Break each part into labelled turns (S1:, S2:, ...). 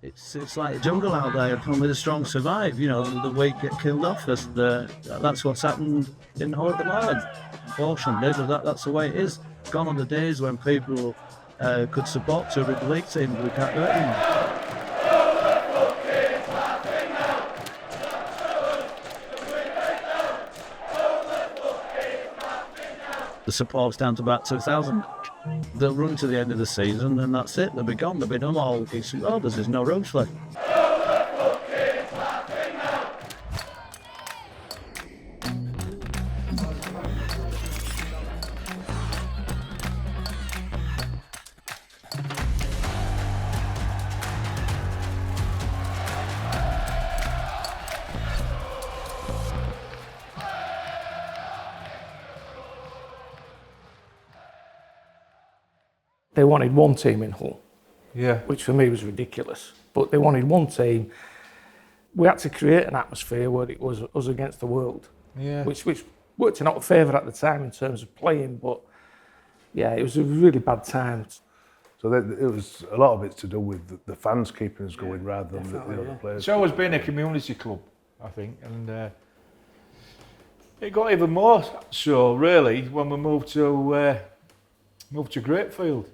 S1: It's like a jungle out there, and only the strong survive. You know, the weak get killed off. That's what's happened in Northern Ireland. Unfortunately, that's the way it is. Gone are the days when people could support two big league teams. We can't do it anymore. The support's down to about 2,000. They'll run to the end of the season and that's it. They'll be gone. They'll be done all decent orders. There's no roads left.
S2: They wanted one team in Hull,
S3: Yeah.
S2: which for me was ridiculous. But they wanted one team. We had to create an atmosphere where it was us against the world,
S3: Yeah.
S2: which worked in our favour at the time in terms of playing. But yeah, it was a really bad time.
S4: So it was a lot of it's to do with the fans keeping us going rather than the other players.
S3: It's always been a community club, I think, and it got even more so really when we moved to Greatfield,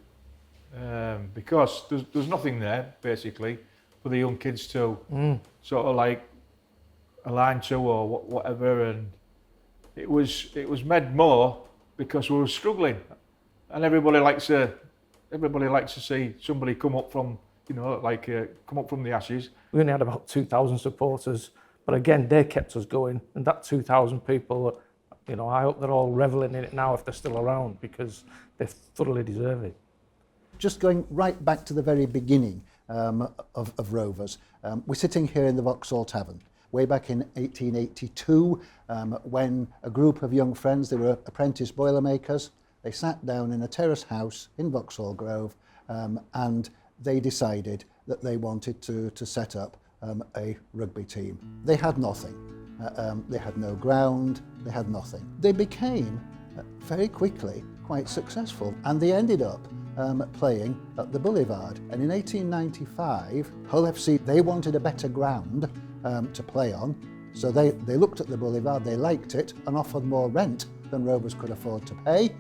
S3: because there's nothing there basically for the young kids to sort of like align to or whatever, and it was made more because we were struggling, and everybody likes to see somebody come up from come up from the ashes.
S2: We only had about 2,000 supporters, but again, they kept us going. And that 2,000 people, you know, I hope they're all revelling in it now if they're still around, because they thoroughly deserve it.
S5: Just going right back to the very beginning of Rovers, we're sitting here in the Vauxhall Tavern, way back in 1882, when a group of young friends, they were apprentice boilermakers, they sat down in a terrace house in Vauxhall Grove, and they decided that they wanted to set up a rugby team. They had nothing. They had no ground, they had nothing. They became very quickly quite successful, and they ended up playing at the Boulevard. And in 1895, Hull FC, they wanted a better ground to play on, so they looked at the Boulevard, they liked it, and offered more rent than Rovers could afford to pay,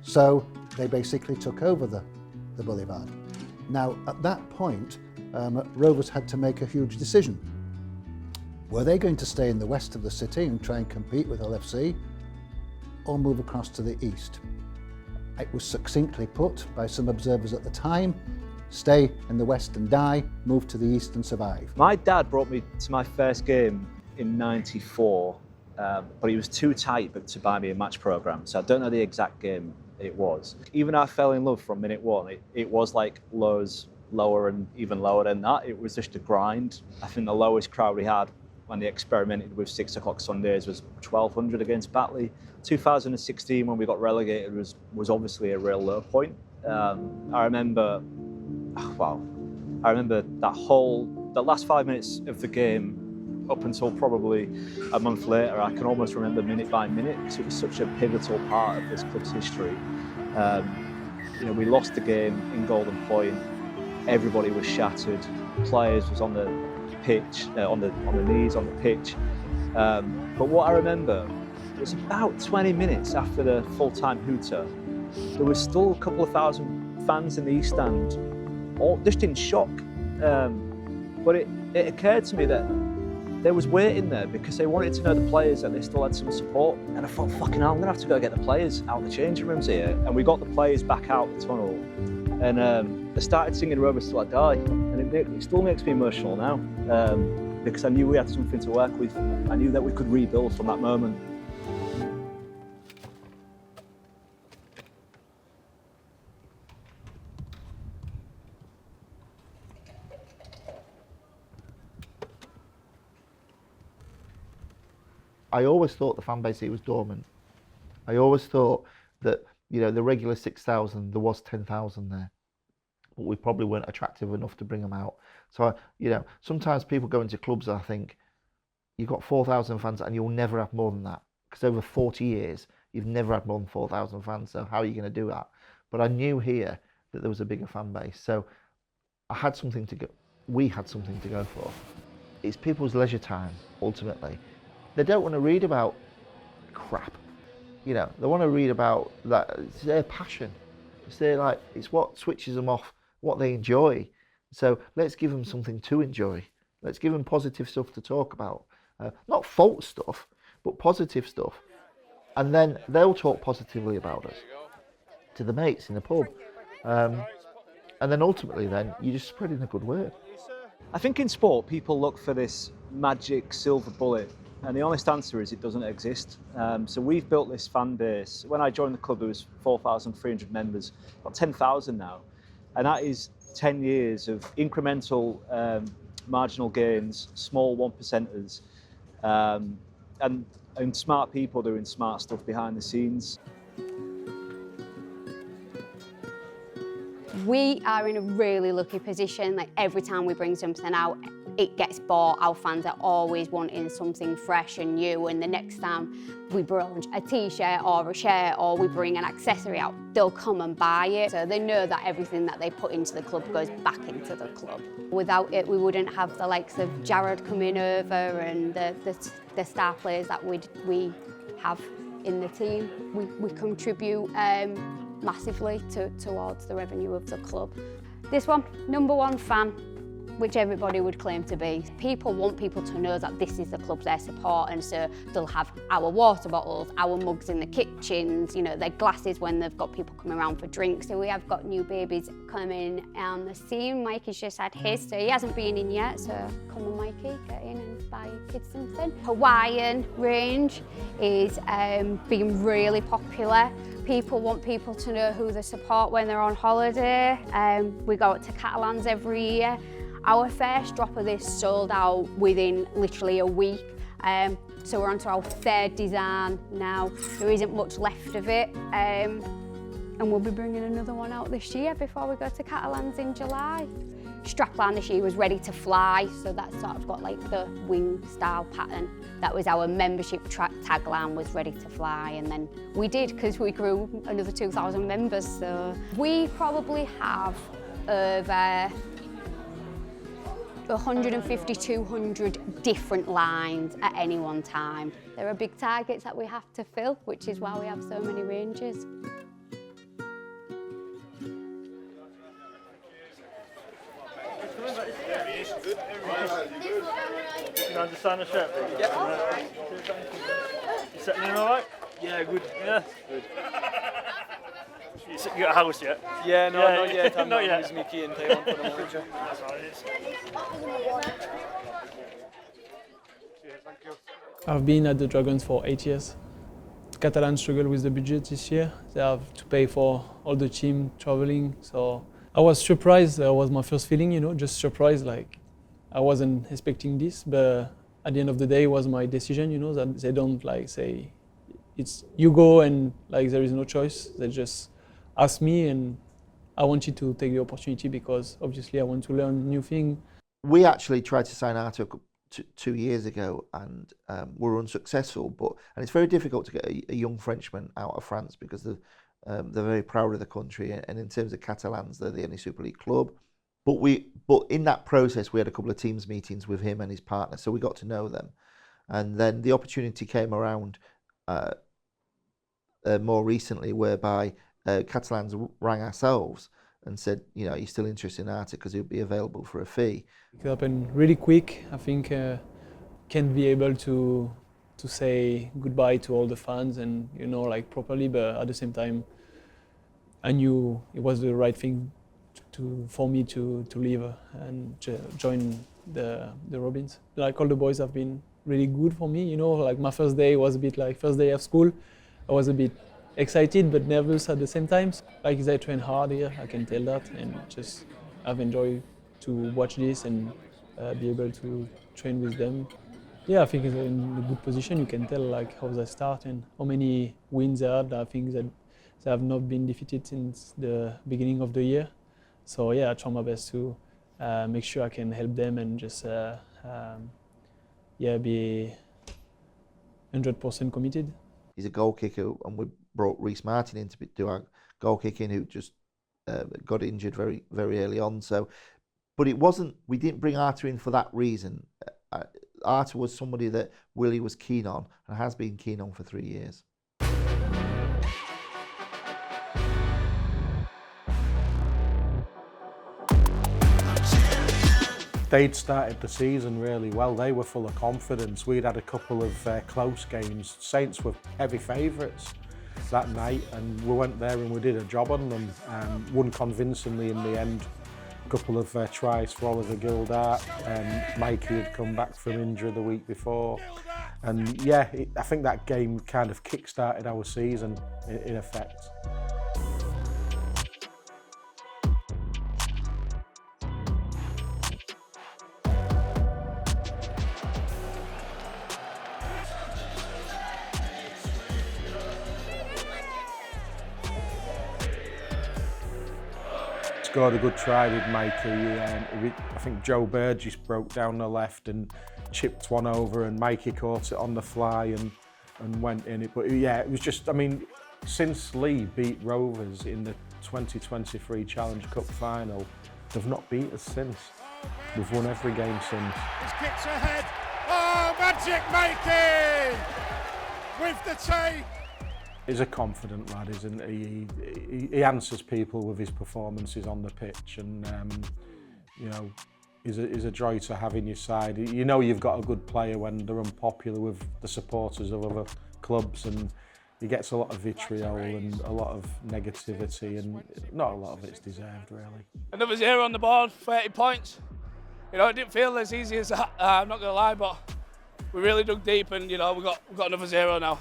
S5: so they basically took over the Boulevard. Now, at that point, Rovers had to make a huge decision. Were they going to stay in the west of the city and try and compete with Hull FC, or move across to the east? It was succinctly put by some observers at the time: stay in the west and die, move to the east and survive.
S6: My dad brought me to my first game in '94, but he was too tight to buy me a match programme, so I don't know the exact game it was. Even I fell in love from minute one. It was like lower and even lower than that. It was just a grind. I think the lowest crowd we had when they experimented with 6 o'clock Sundays was 1,200 against Batley. 2016, when we got relegated, was obviously a real low point. I remember the last 5 minutes of the game up until probably a month later. I can almost remember minute by minute, because it was such a pivotal part of this club's history. We lost the game in Golden Point. Everybody was shattered. Players was on the pitch, on the knees on the pitch. But what I remember was about 20 minutes after the full-time hooter, there was still a couple of thousand fans in the East Stand, all just in shock. But it occurred to me that there was waiting there because they wanted to know the players and they still had some support. And I thought, fucking hell, I'm gonna have to go get the players out of the changing rooms here. And we got the players back out the tunnel, and they started singing Rovers Till I Die. And it still makes me emotional now, because I knew we had something to work with. I knew that we could rebuild from that moment.
S7: I always thought the fan base here was dormant. I always thought that, the regular 6,000, there was 10,000 there, but we probably weren't attractive enough to bring them out. So, sometimes people go into clubs and I think, you've got 4,000 fans and you'll never have more than that, because over 40 years, you've never had more than 4,000 fans, so how are you going to do that? But I knew here that there was a bigger fan base, so I had something to go, we had something to go for. It's people's leisure time, ultimately. They don't want to read about crap. You know, they want to read about that. It's their passion. It's what switches them off, what they enjoy. So let's give them something to enjoy. Let's give them positive stuff to talk about. Not false stuff, but positive stuff. And then they'll talk positively about us to the mates in the pub. And then ultimately then, you're just spreading a good word.
S6: I think in sport, people look for this magic silver bullet, and the honest answer is it doesn't exist. So we've built this fan base. When I joined the club, there was 4,300 members, about 10,000 now. And that is 10 years of incremental marginal gains, small 1%ers, and smart people doing smart stuff behind the scenes.
S8: We are in a really lucky position. Like every time we bring something out, it gets bought. Our fans are always wanting something fresh and new, and the next time we bring a t-shirt or a shirt or we bring an accessory out, they'll come and buy it. So they know that everything that they put into the club goes back into the club. Without it, we wouldn't have the likes of Jared coming over and the star players that we have in the team. We contribute massively towards the revenue of the club. This one, #1 fan, which everybody would claim to be. People want people to know that this is the club they're supporting, so they'll have our water bottles, our mugs in the kitchens, you know, their glasses when they've got people coming around for drinks. So we have got new babies coming on the scene. Mikey's just had his, so he hasn't been in yet, so come on Mikey, get in and buy your kids something. Hawaiian range is being really popular. People want people to know who they support when they're on holiday. We go out to Catalans every year. Our first drop of this sold out within literally a week. So we're onto our 3rd design now. There isn't much left of it. And we'll be bringing another one out this year before we go to Catalans in July. Strapline this year was ready to fly, so that's sort of got like the wing style pattern. That was our membership tagline, was ready to fly, and then we did, because we grew another 2,000 members. So we probably have over 150, 200 different lines at any one time. There are big targets that we have to fill, which is why we have so many ranges.
S9: Can I just sign a shirt, please? Yeah. You settling in all right? Yeah, good. Yeah, good. You got a house yet?
S10: Yeah, no, not yet. I'm
S9: not yet.
S10: With Mickey in Tyrone for the moment.
S9: That's all it is.
S11: I've been at the Dragons for 8 years. Catalans struggle with the budget this year. They have to pay for all the team traveling. So I was surprised. That was my first feeling, you know, just surprised. Like I wasn't expecting this, but at the end of the day, it was my decision. You know, that they don't like say it's you go and like there is no choice. They just ask me, and I wanted to take the opportunity because obviously I want to learn new things.
S7: We actually tried to sign Arthur 2 years ago and were unsuccessful. And it's very difficult to get a young Frenchman out of France because they're very proud of the country. And in terms of Catalans, they're the only Super League club. But in that process, we had a couple of teams meetings with him and his partner, so we got to know them. And then the opportunity came around more recently, whereby Catalans rang ourselves and said, you know, are you still interested in Arthur because he'll be available for a fee?
S11: It happened really quick. I think can't be able to say goodbye to all the fans and, you know, like properly, but at the same time, I knew it was the right thing for me to leave and join the Robins. Like all the boys have been really good for me, you know, like my first day was a bit like first day of school. I was a bit excited but nervous at the same time. Like they train hard here, I can tell that, and just I've enjoyed to watch this and be able to train with them. Yeah, I think it's in a good position. You can tell like how they start and how many wins they had. I think that they have not been defeated since the beginning of the year. So yeah, I try my best to make sure I can help them and just be 100% committed.
S7: He's a goal kicker, and we brought Rhyse Martin in to do our goal kicking, who just got injured very, very early on. So But it wasn't, we didn't bring Arthur in for that reason. Arthur was somebody that Willie was keen on and has been keen on for 3 years.
S2: They'd started the season really well. They were full of confidence. We'd had a couple of close games. Saints were heavy favourites that night, and we went there and we did a job on them. Won convincingly in the end. A couple of tries for Oliver Gildart. Mikey had come back from injury the week before. And yeah, I think that game kind of kick-started our season in effect. Scored a good try with Mikey. I think Joe Burgess broke down the left and chipped one over, and Mikey caught it on the fly and went in it. But yeah, it was just, I mean, since Lee beat Rovers in the 2023 Challenge Cup final, they've not beat us since. We've won every game since.
S12: His kicks ahead. Oh, magic Mikey! With the tee.
S2: He's a confident lad, isn't he? He answers people with his performances on the pitch, and you know, he's a joy to have in your side. You know you've got a good player when they're unpopular with the supporters of other clubs, and he gets a lot of vitriol and a lot of negativity, and not a lot of it's deserved, really.
S13: Another 0 on the board, 30 points. You know, it didn't feel as easy as that, I'm not going to lie, but we really dug deep, and you know, we've got another 0 now.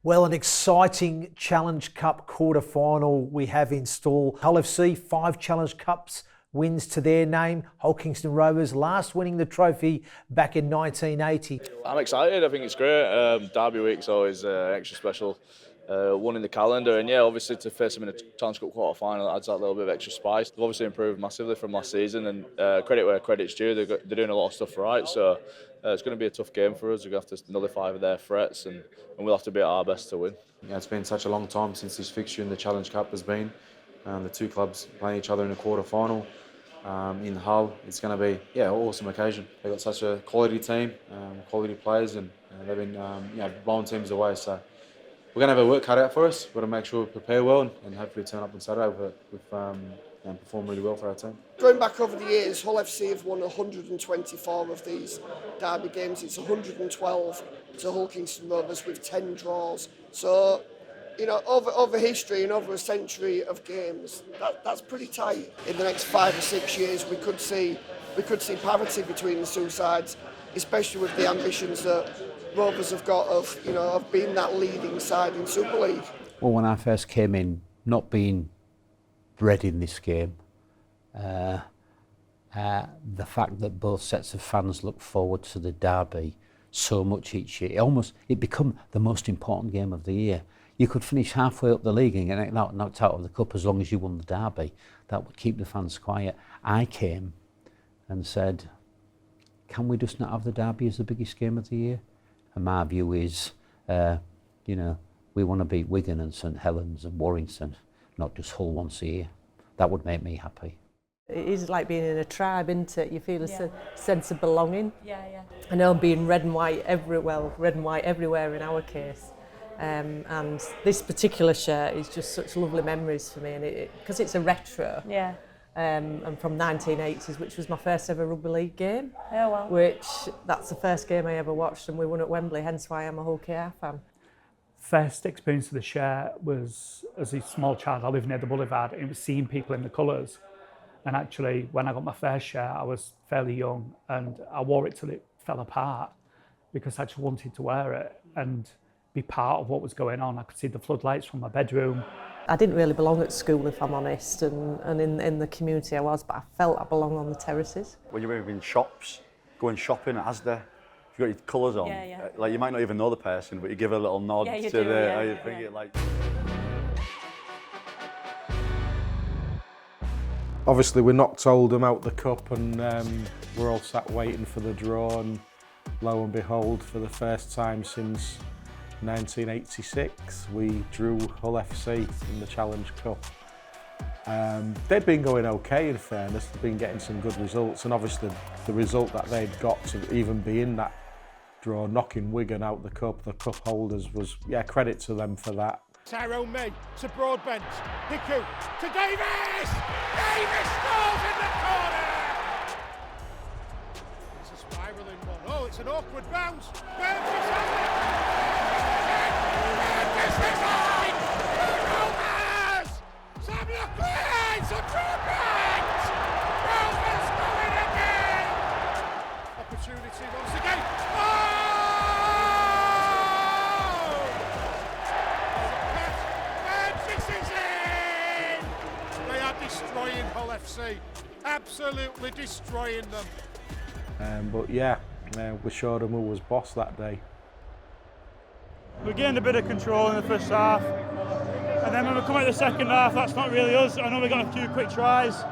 S14: Well, an exciting Challenge Cup quarter-final we have in store. Hull FC, 5 Challenge Cups wins to their name. Hull Kingston Rovers last winning the trophy back in 1980.
S15: I'm excited, I think it's great. Derby week's always extra special. One in the calendar, and yeah, obviously to face them in a Challenge Cup quarter-final adds that little bit of extra spice. They've obviously improved massively from last season, and credit where credit's due, they're doing a lot of stuff right, so it's going to be a tough game for us. We're going to have to nullify their threats, and we'll have to be at our best to win.
S16: Yeah, it's been such a long time since this fixture in the Challenge Cup has been. The two clubs playing each other in a quarter-final in Hull. It's going to be an awesome occasion. They've got such a quality team, quality players, and they've been blowing teams away. So we're going to have a work cut out for us. We've got to make sure we prepare well and hopefully turn up on Saturday and perform really well for our team.
S17: Going back over the years, Hull FC have won 124 of these derby games. It's 112 to Hull Kingston Rovers with 10 draws. So, you know, over history and over a century of games, that's pretty tight. In the next 5 or 6 years, we could see parity between the two sides, especially with the ambitions that Rovers have got of being that leading side in Super League.
S18: Well, when I first came in, not being bred in this game, the fact that both sets of fans look forward to the derby so much each year, it become the most important game of the year. You could finish halfway up the league and get knocked out of the cup as long as you won the derby. That would keep the fans quiet. I came and said, can we just not have the derby as the biggest game of the year? And my view is, we want to beat Wigan and St Helens and Warrington, not just Hull once a year. That would make me happy.
S19: It is like being in a tribe, isn't it? You feel a sense of belonging.
S20: Yeah.
S19: I know being red and white everywhere in our case. And this particular shirt is just such lovely memories for me, and because it's a retro.
S20: Yeah.
S19: And from 1980s, which was my first ever rugby league game.
S20: Oh wow.
S19: Which that's the first game I ever watched, and we won at Wembley, hence why I'm a Hull KR fan.
S21: First experience of the shirt was as a small child. I lived near the boulevard, and it was seeing people in the colours. And actually, when I got my first shirt, I was fairly young, and I wore it till it fell apart because I just wanted to wear it and be part of what was going on. I could see the floodlights from my bedroom.
S19: I didn't really belong at school, if I'm honest, and in the community I was, but I felt I belonged on the terraces.
S22: When you're in shops, going shopping at Asda, if you've got your colours on, like you might not even know the person, but you give a little nod to how you think it like.
S2: Obviously we knocked Oldham out the cup, and we're all sat waiting for the draw, and lo and behold, for the first time since 1986, we drew Hull FC in the Challenge Cup. They'd been going okay, in fairness, they'd been getting some good results, and obviously the result that they'd got to even be in that draw, knocking Wigan out the cup holders, was, yeah, credit to them for that.
S12: Tyrone May to Broadbent, Hiku to Davis! Davis scores in the corner! It's a spiralling one. Oh, it's an awkward bounce. Burgess has it! Burgess behind! The Rovers! Sam Loughlin to Broadbent! Rovers going again! Opportunity once again. Destroying Hull FC, absolutely destroying them.
S2: But yeah, we showed them who was boss that day.
S9: We gained a bit of control in the first half, and then when we come out the second half, that's not really us. I know we got a few quick tries,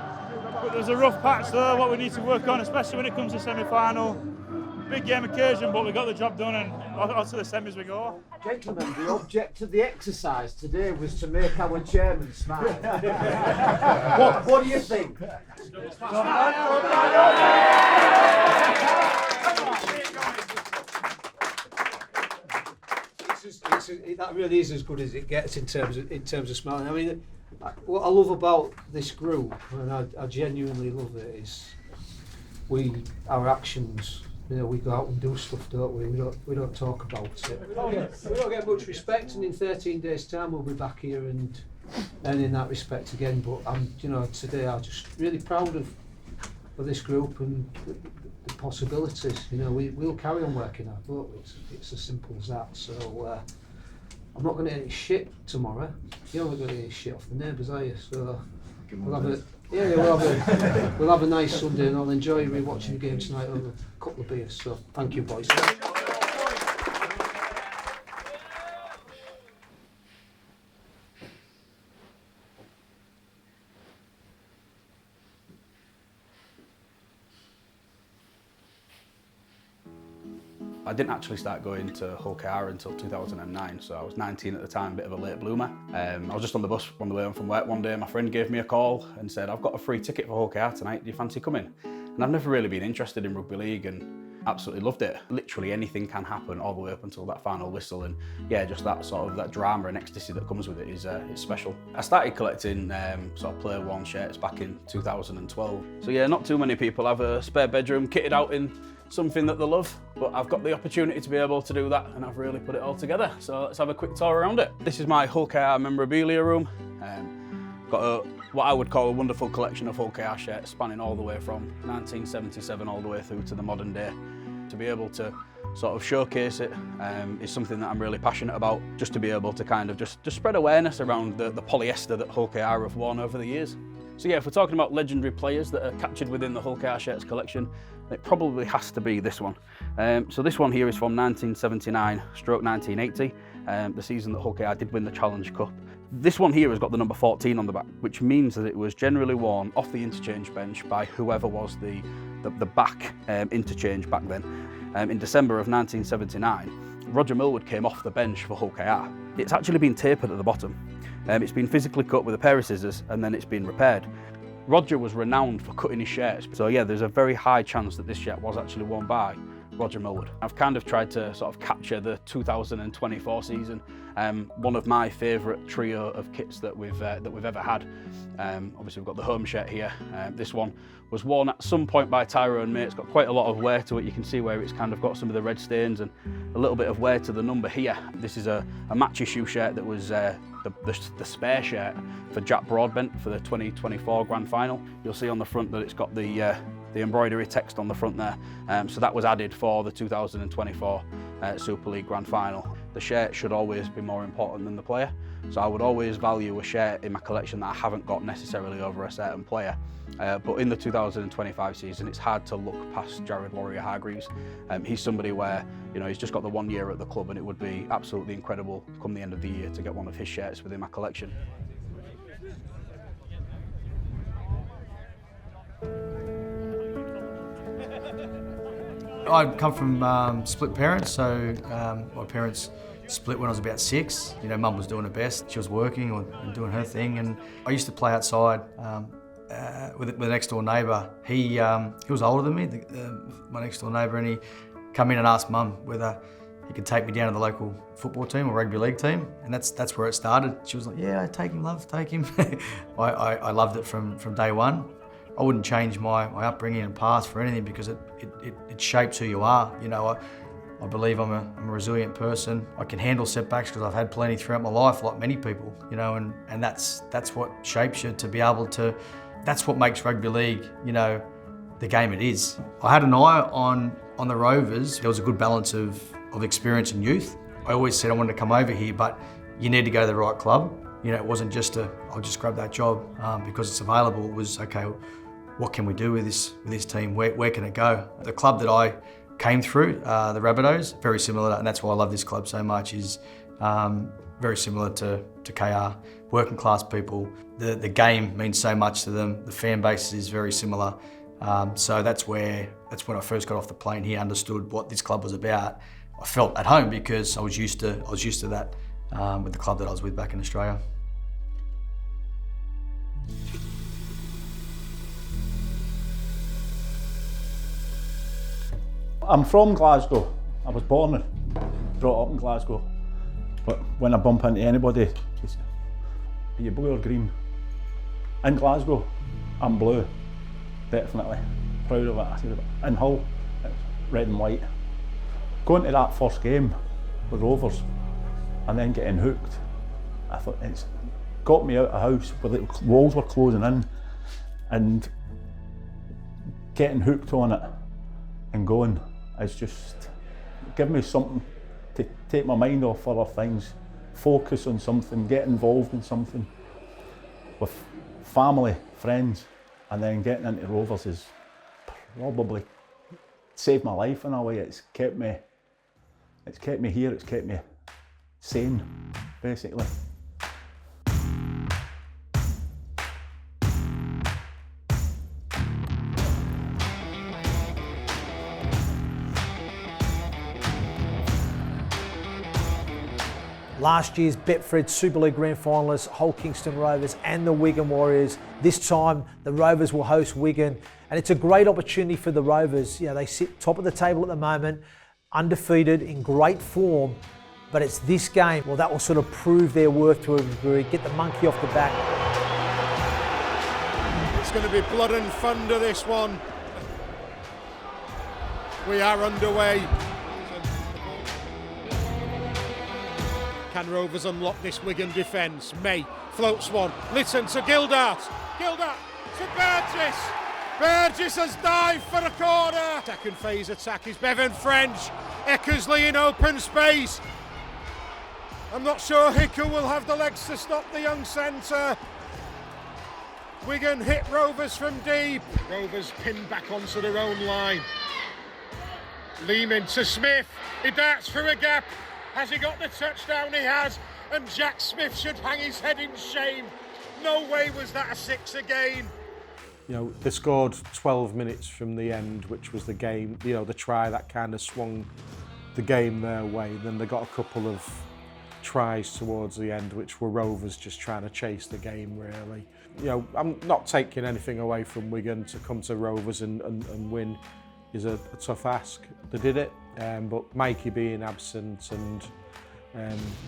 S9: but there's a rough patch there, what we need to work on, especially when it comes to semi-final. Big game occasion, but we got the job done, and on to the semis we go.
S14: Gentlemen, the object of the exercise today was to make our chairman smile. What do you think?
S1: That really is as good as it gets in terms of smiling. I mean, what I love about this group, and I genuinely love it, is our actions. You know, we go out and do stuff, don't we? We don't talk about it. We don't get much respect, and in 13 days' time we'll be back here and in that respect again. But today I'm just really proud of this group and the possibilities. You know, we'll carry on working hard, but it's as simple as that. So I'm not going to get any shit tomorrow. You're not going to get any shit off the neighbours, are you? So we'll have a nice Sunday, and I'll enjoy rewatching the game tonight over a couple of beers. So thank you, boys.
S20: I didn't actually start going to Hull KR until 2009, so I was 19 at the time, a bit of a late bloomer. I was just on the bus on the way home from work one day. My friend gave me a call and said, "I've got a free ticket for Hull KR tonight, do you fancy coming?" And I've never really been interested in rugby league and absolutely loved it. Literally anything can happen all the way up until that final whistle, and yeah, just that sort of that drama and ecstasy that comes with it is special. I started collecting sort of player worn shirts back in 2012. So yeah, not too many people have a spare bedroom kitted out in something that they love, but I've got the opportunity to be able to do that, and I've really put it all together. So let's have a quick tour around it. This is my Hull KR memorabilia room. Got what I would call a wonderful collection of Hull KR shirts spanning all the way from 1977 all the way through to the modern day. To be able to sort of showcase it is something that I'm really passionate about, just to be able to kind of just spread awareness around the polyester that Hull KR have worn over the years. So yeah, if we're talking about legendary players that are captured within the Hull KR shirts collection, it probably has to be this one. So this one here is from 1979/1980, the season that Hull KR did win the Challenge Cup. This one here has got the number 14 on the back, which means that it was generally worn off the interchange bench by whoever was the back interchange back then. In December of 1979, Roger Millward came off the bench for Hull KR. It's actually been tapered at the bottom. It's been physically cut with a pair of scissors, and then it's been repaired. Roger was renowned for cutting his shirts, so yeah, there's a very high chance that this shirt was actually worn by Roger Millward. I've kind of tried to sort of capture the 2024 season. One of my favourite trio of kits that we've ever had. Obviously we've got the home shirt here. This one was worn at some point by Tyrone May. It's got quite a lot of wear to it. You can see where it's kind of got some of the red stains and a little bit of wear to the number here. This is a match issue shirt that was the spare shirt for Jack Broadbent for the 2024 Grand Final. You'll see on the front that it's got the embroidery text on the front there. So that was added for the 2024 Super League Grand Final. The shirt should always be more important than the player. So I would always value a shirt in my collection that I haven't got necessarily over a certain player. But in the 2025 season, it's hard to look past Jared Warea-Hargreaves. He's somebody where, you know, he's just got the 1 year at the club, and it would be absolutely incredible come the end of the year to get one of his shirts within my collection.
S23: I come from split parents, so my parents
S3: split when I was about 6. You know, Mum was doing her best. She was working or doing her thing, and I used to play outside with the next door neighbour. He was older than me, my next door neighbour, and he come in and asked Mum whether he could take me down to the local football team or rugby league team, and that's where it started. She was like, "Yeah, take him, love, take him." I loved it from day one. I wouldn't change my upbringing and past for anything because it shapes who you are. You know, I believe I'm a resilient person. I can handle setbacks because I've had plenty throughout my life, like many people. You know, and that's what shapes you to be able to. That's what makes rugby league, you know, the game it is. I had an eye on the Rovers. There was a good balance of experience and youth. I always said I wanted to come over here, but you need to go to the right club. You know, it wasn't just I'll just grab that job because it's available. It was, okay, what can we do with this team? Where can it go? The club that I came through, the Rabbitohs, very similar, and that's why I love this club so much, is very similar to KR. Working class people, the game means so much to them. The fan base is very similar. So that's when I first got off the plane here, understood what this club was about. I felt at home because I was used to that with the club that I was with back in Australia.
S4: I'm from Glasgow. I was born and brought up in Glasgow. But when I bump into anybody, they say, "Are you blue or green?" In Glasgow, I'm blue, definitely. Proud of it. I said, in Hull, it's red and white. Going to that first game with Rovers and then getting hooked, I thought it's got me out of the house where the walls were closing in, and getting hooked on it and going is just give me something to take my mind off other things, focus on something, get involved in something with family, friends, and then getting into Rovers is probably saved my life in a way. It's kept me here, it's kept me sane, basically.
S14: Last year's Betfred Super League Grand Finalists, Hull Kingston Rovers and the Wigan Warriors. This time the Rovers will host Wigan, and it's a great opportunity for the Rovers. You know, they sit top of the table at the moment, undefeated, in great form, but it's this game, well, that will sort of prove their worth to a degree, get the monkey off the back.
S12: It's going to be blood and thunder, this one. We are underway. Can Rovers unlock this Wigan defence? May floats one. Litten to Gildart. Gildart to Burgess. Burgess has dived for a corner. Second phase attack is Bevan French. Eckersley in open space. I'm not sure Hiku will have the legs to stop the young centre. Wigan hit Rovers from deep. Rovers pinned back onto their own line. Lehman to Smith. He darts through a gap. Has he got the touchdown? He has. And Jack Smith should hang his head in shame. No way was that a 6 again.
S2: You know, they scored 12 minutes from the end, which was the game, you know, the try that kind of swung the game their way. Then they got a couple of tries towards the end, which were Rovers just trying to chase the game, really. You know, I'm not taking anything away from Wigan. To come to Rovers and win is a tough ask. They did it, but Mikey being absent and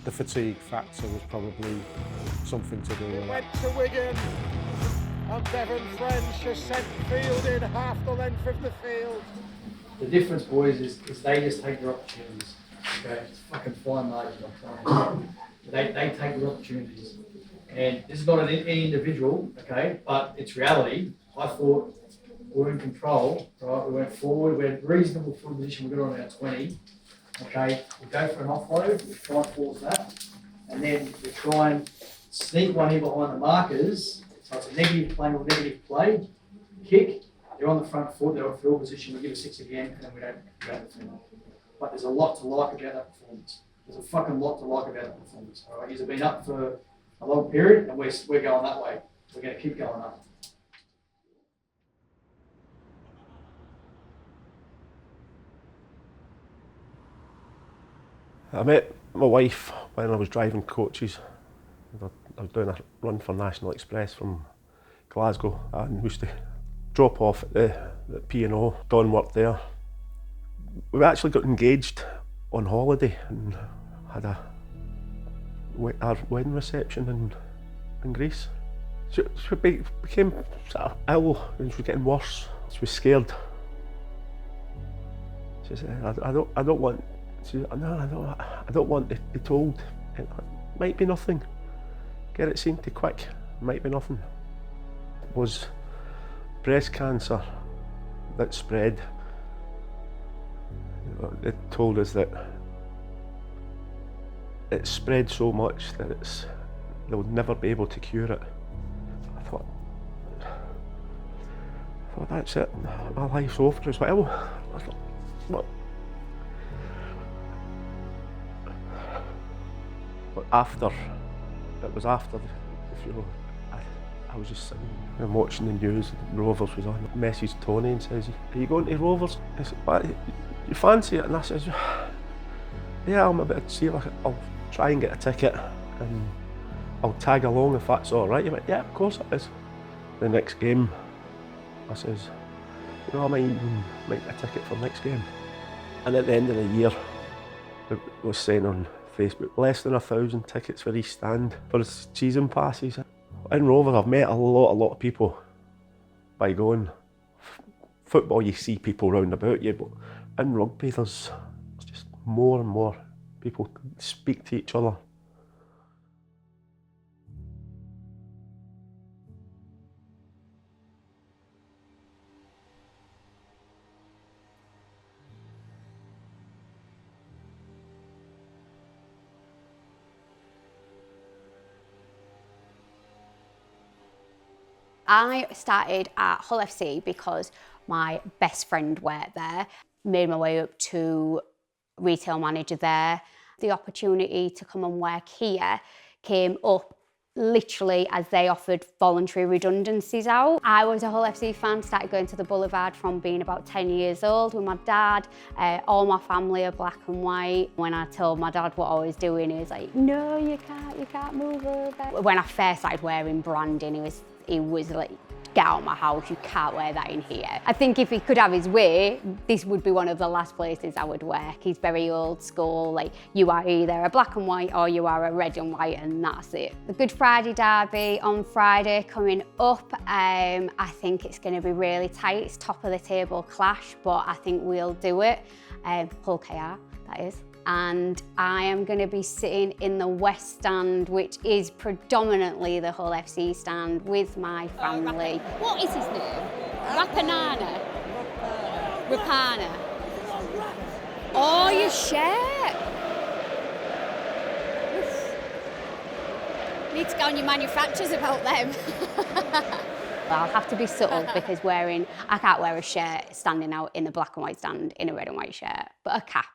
S2: the fatigue factor was probably something to do with it.
S12: Went to Wigan, and Bevan French has sent field in half the length of the field.
S1: The difference, boys, is they just take their opportunities. Okay, it's fucking fine margin, I'm telling you. They take their opportunities. And this is not an individual, okay, but it's reality. I thought we were in control, right? We went forward, we had reasonable full position, we got on our 20. Okay, we go for an offload, we try and force that, and then we try and sneak one in behind the markers. So it's a negative play or negative play. Kick, they're on the front foot, they're in field position, we give a 6 again, and then we don't defend. But there's a lot to like about that performance. There's a fucking lot to like about that performance. All right, he's been up for a long period, and we're going that way. We're going to keep going up.
S4: I met
S5: My wife, when I was driving coaches, I was doing a run for National Express from Glasgow, and we used to drop off at the P&O. Don worked there. We actually got engaged on holiday and had our wedding reception in Greece. She became sort of ill and she was getting worse. She was scared. She said, I don't want. She said, no, I don't want to be told. It might be nothing. Get it seen to quick. It might be nothing. It was breast cancer that spread. It told us that it spread so much that they would never be able to cure it. I thought that's it. My life's over as well. I thought, what? But it was after the funeral, I was just sitting and watching the news. Rovers was on. I messaged Tony and says, "Are you going to Rovers?" He said, "What, you fancy it?" And I says, "Yeah, I'm a bit. See, I'll try and get a ticket and I'll tag along if that's all right." He went, "Yeah, of course it is." The next game, I says, "You know, I might even make a ticket for the next game." And at the end of the year, it was saying on Facebook, less than 1,000 tickets for each stand for season passes. In Rovers, I've met a lot of people by going. Football, you see people round about you, but in rugby, there's just more and more people speak to each other.
S8: I started at Hull FC because my best friend worked there. Made my way up to retail manager there. The opportunity to come and work here came up literally as they offered voluntary redundancies out. I was a Hull FC fan, started going to the Boulevard from being about 10 years old with my dad. All my family are black and white. When I told my dad what I was doing, he was like, "No, you can't move over." When I first started wearing branding, he was like, "Get out of my house, you can't wear that in here." I think if he could have his way, this would be one of the last places I would work. He's very old school, like you are either a black and white or you are a red and white, and that's it. The Good Friday derby on Friday coming up, I think it's going to be really tight. It's top of the table clash, but I think we'll do it. Hull KR, that is. And I am going to be sitting in the West Stand, which is predominantly the Hull FC stand, with my family. What is his name? Rapana. Oh, your shirt. Need to go on your manufacturers about them. I'll have to be subtle because I can't wear a shirt standing out in the black and white stand in a red and white shirt, but a cap.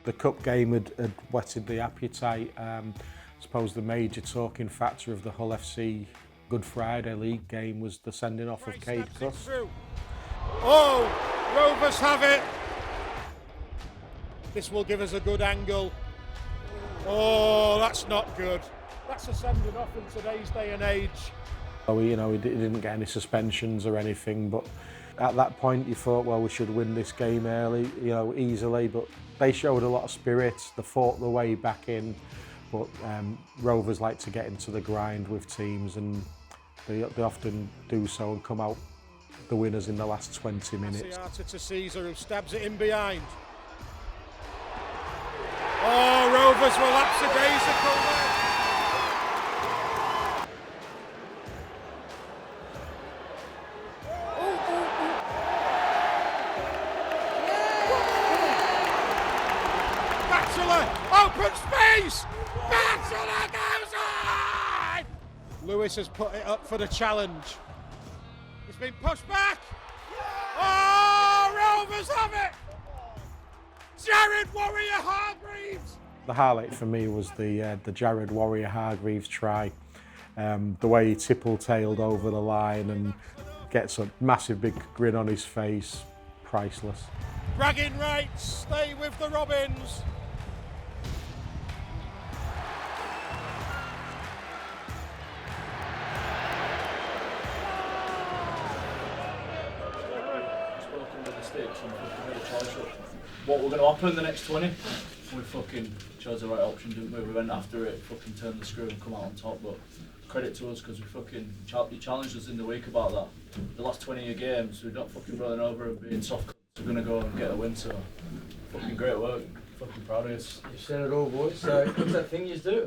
S2: The cup game had whetted the appetite. I suppose the major talking factor of the Hull FC Good Friday League game was the sending off of Cade Cuss.
S12: Oh, Rovers have it. This will give us a good angle. Oh, that's not good. That's a sending off in today's day and age.
S2: He didn't get any suspensions or anything, but at that point you thought, well, we should win this game early, easily, but they showed a lot of spirit. They fought their way back in, but Rovers like to get into the grind with teams, and they often do so and come out the winners in the last 20 minutes.
S12: To Caesar, who stabs it in behind. Oh, Rovers were lapsadaisical there. Open space! Bachelor goes on! Lewis has put it up for the challenge. It's been pushed back. Oh, Rovers have it! Jared Warea-Hargreaves Warea-Hargreaves.
S2: The highlight for me was the Jared Warea-Hargreaves try. The way he tipple-tailed over the line and gets a massive big grin on his face, priceless.
S12: Bragging rights, stay with the Robins.
S6: What we're going to happen in the next 20? We fucking chose the right option, didn't we? We went after it, fucking turned the screw and come out on top. But credit to us because we fucking you challenged us in the week about that. The last 20 of your games, we're not fucking rolling over and being soft. We're going to go and get a win. So fucking great work. Fucking proud of us.
S10: You said it all, boys. So what's that thing you do?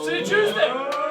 S6: See you Tuesday.